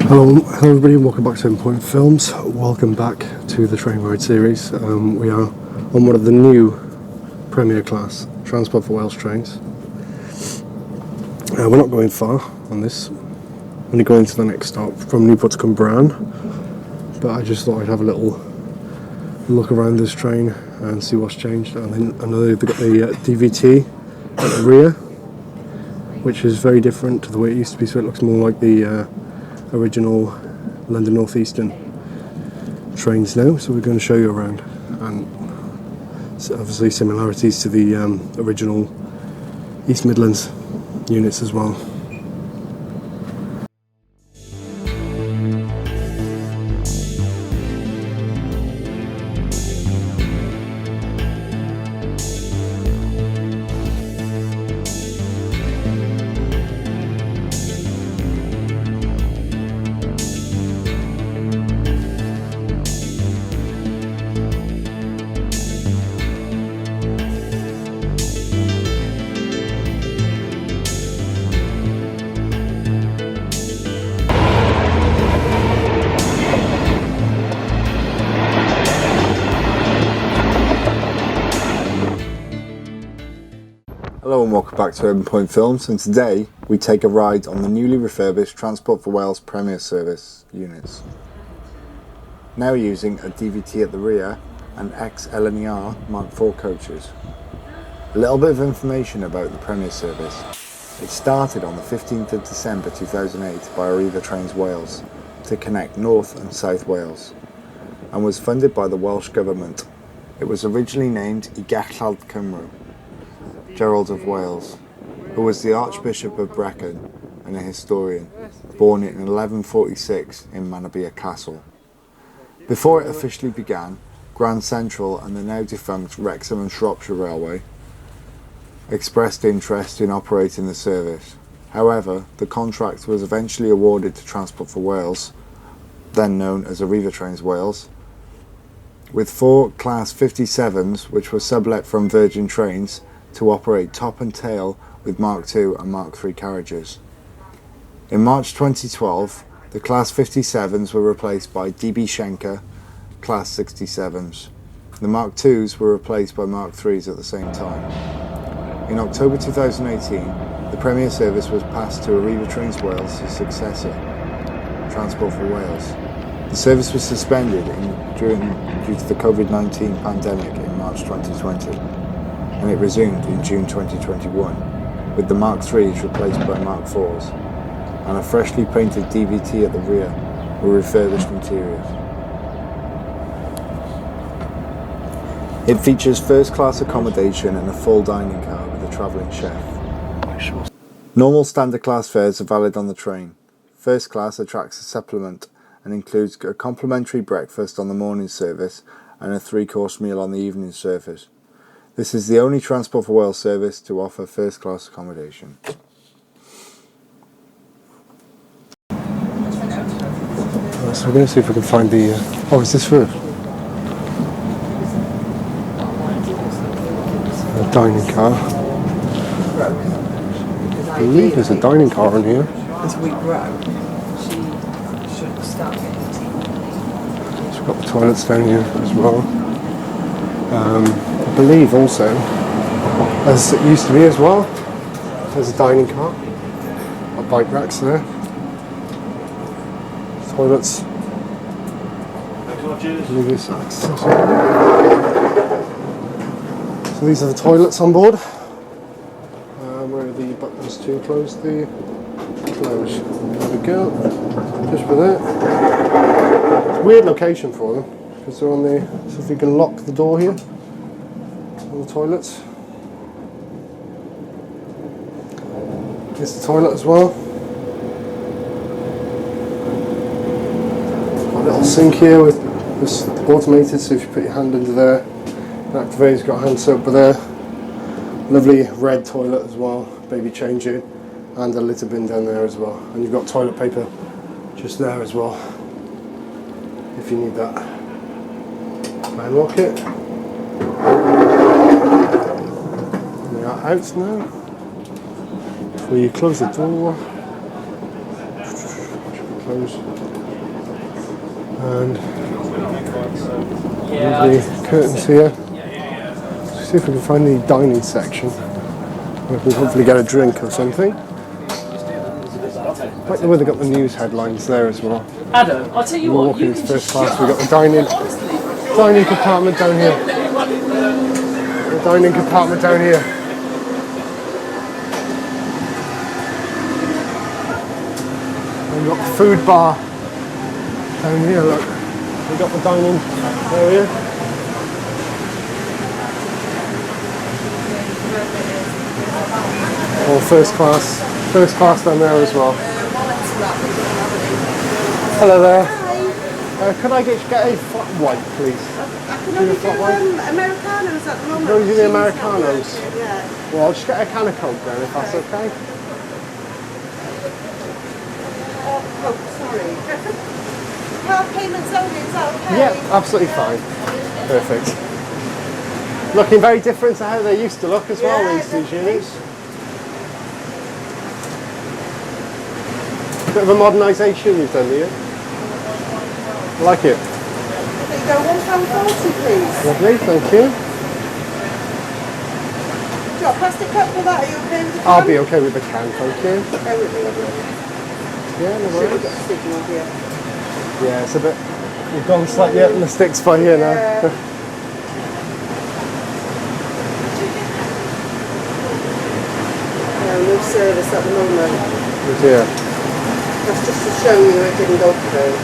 Hello everybody, and welcome back to UrbanPointFilms. Welcome back to the TRAINRIDE Series. We are on one of the new Premier Class Transport for Wales trains. We're not going far on this, only going to the next stop from Newport to Cwmbran, but I just thought I'd have a little look around this train and see what's changed. And then I know they've got the DVT at the rear, which is very different to the way it used to be, so it looks more like the original London North Eastern trains now. So we're going to show you around, and obviously similarities to the original East Midlands units as well. Hello and welcome back to UrbanPointFilms, and today we take a ride on the newly refurbished Transport for Wales Premier Service units. Now using a DVT at the rear and ex-LNER Mark IV coaches. A little bit of information about the Premier Service. It started on the 15th of December 2008 by Arriva Trains Wales to connect North and South Wales, and was funded by the Welsh Government. It was originally named I Gellhad Cymru, Gerald of Wales, who was the Archbishop of Brecon and a historian, born in 1146 in Manorbier Castle. Before it officially began, Grand Central and the now defunct Wrexham and Shropshire Railway expressed interest in operating the service. However, the contract was eventually awarded to Transport for Wales, then known as Arriva Trains Wales, with 4 Class 57s which were sublet from Virgin Trains to operate top and tail with Mark II and Mark III carriages. In March 2012, the Class 57s were replaced by DB Schenker Class 67s. The Mark IIs were replaced by Mark IIIs at the same time. In October 2018, the Premier Service was passed to Arriva Trains Wales' successor, Transport for Wales. The service was suspended due to the COVID-19 pandemic in March 2020. And it resumed in June 2021, with the Mark IIIs replaced by Mark IVs, and a freshly painted DVT at the rear with refurbished interiors. It features first-class accommodation and a full dining car with a travelling chef. Normal standard class fares are valid on the train. First class attracts a supplement and includes a complimentary breakfast on the morning service and a 3-course meal on the evening service. This is the only Transport for Wales service to offer first-class accommodation. So we're going to see if we can find the... is this for a dining car? I believe there's a dining car in here. As we grow, she should start getting tea. So we've got the toilets down here as well. I believe also, as it used to be as well, there's a dining car, bike racks there, toilets, so these are the toilets on board, where are the buttons to close the close, there we go, just for that. Weird location for them, because they're on the, so if you can lock the door here, on the toilets. Here's the toilet as well. Got a little sink here with this automated, so if you put your hand under there, it activates, got a hand soap there. Lovely red toilet as well, baby changing, and a litter bin down there as well. And you've got toilet paper just there as well, if you need that. Unlock it. We are out now. Before you close the door, closed. And the curtains here. Let's see if we can find the dining section. We can hopefully get a drink or something. I like the way they got the news headlines there as well. Adam, I'll tell you We're what. walking into first class. We've got the dining compartment down here. The dining compartment down here. And we've got the food bar down here. Look, we've got the dining area. Or first class down there as well. Hello there. Could I get a flat white, please? I can only do Americanos at the moment. No, you do the Americanos? Yeah. Well, I'll just get a can of Coke then, if that's okay. Oh, sorry. Card payments only, is that okay? Yeah, absolutely fine. Perfect. Looking very different to how they used to look as well, these units. Bit of a modernisation you've done here. I like it. There you go, £1.40 please. Lovely, thank you. Do you want a plastic cup for that? Are you okay with the can? I'll be okay with the can, thank you. Bear with me, lovely. Yeah, no We've worries. got a signal here. Yeah, it's a bit... We've gone slightly up in the sticks by here now. No service at the moment. Oh dear. That's just to show you it didn't go through.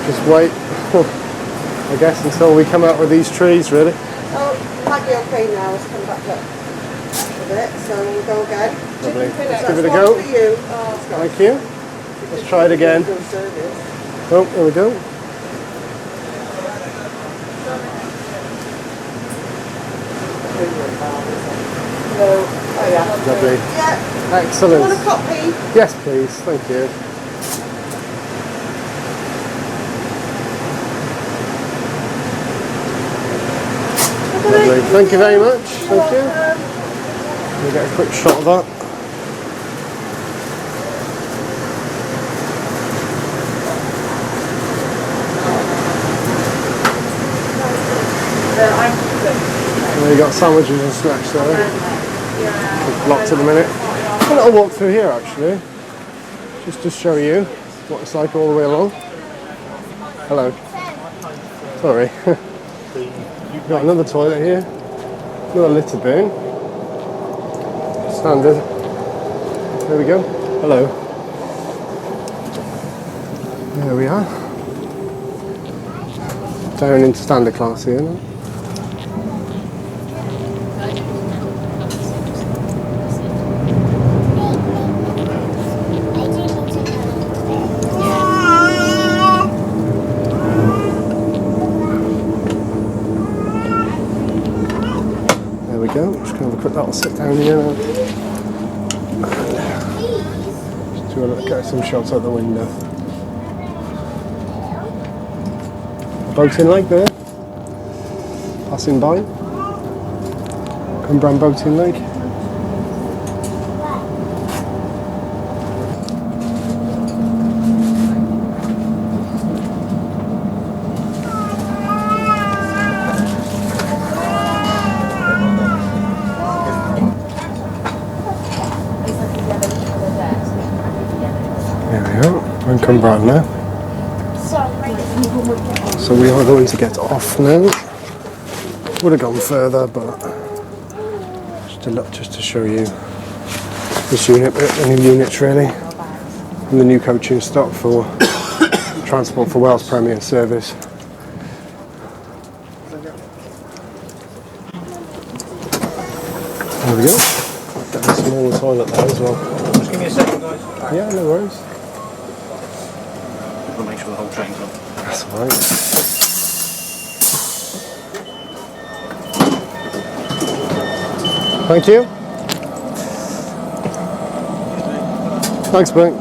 Just wait, I guess, until we come out with these trees, really. Oh, it might be okay now. It's come back up a bit, so we'll go again. Lovely. That's Let's give it a go. one for you. Oh, it's got Thank you. Let's try it again. good service. Oh, there we go. Hello. Oh yeah. Lovely. Yeah. Excellent. Do you want a copy? Yes, please. Thank you. Lovely. Thank you very much. Thank you. We'll get a quick shot of that. There you got sandwiches and snacks there. It's blocked at the minute. A little walk through here actually, just to show you what it's like all the way along. Hello. Sorry. We've got another toilet here, another litter bin. Standard. There we go. Hello. There we are. Down into standard class here now. Just going to have a quick little sit down here now. Just want to get some shots out the window. A boating lake there, passing by. Cumbrian boating lake. Cumbrian now. So we are going to get off now. Would have gone further, but just to show you this unit, the new units really, and the new coaching stock for Transport for Wales Premier Service. There we go. Got a smaller toilet there as well. Just give me a second, guys. Yeah, no worries. We'll make sure the whole train's on. That's all right. Thank you. Thanks, Brent.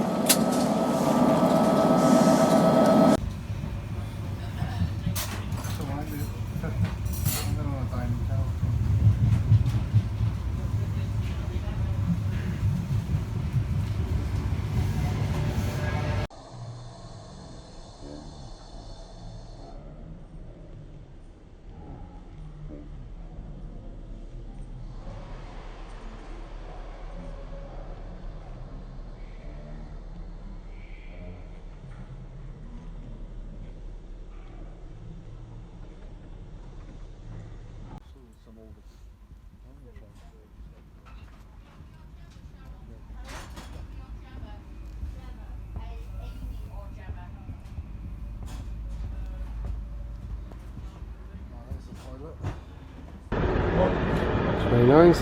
9s.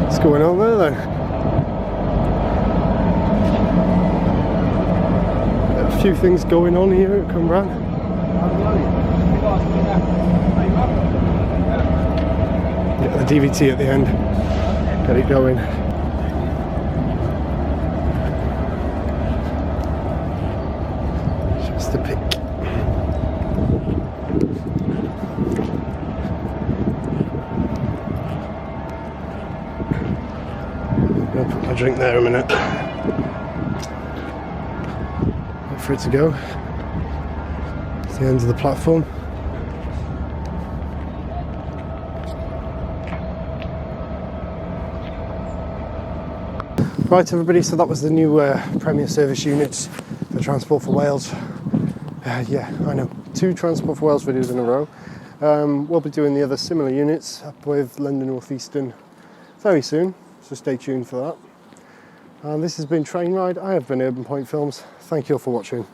What's going on there then? A few things going on here at Cwmbran. Yeah, the DVT at the end. Get it going. Just a pick. I'll put my drink there a minute. Wait for it to go. It's the end of the platform. Right everybody, so that was the new Premier Service units for Transport for Wales. Yeah, I know, 2 Transport for Wales videos in a row. We'll be doing the other similar units up with London North Eastern very soon, so stay tuned for that. And this has been TrainRIDE. I have been UrbanPointFilms. Thank you all for watching.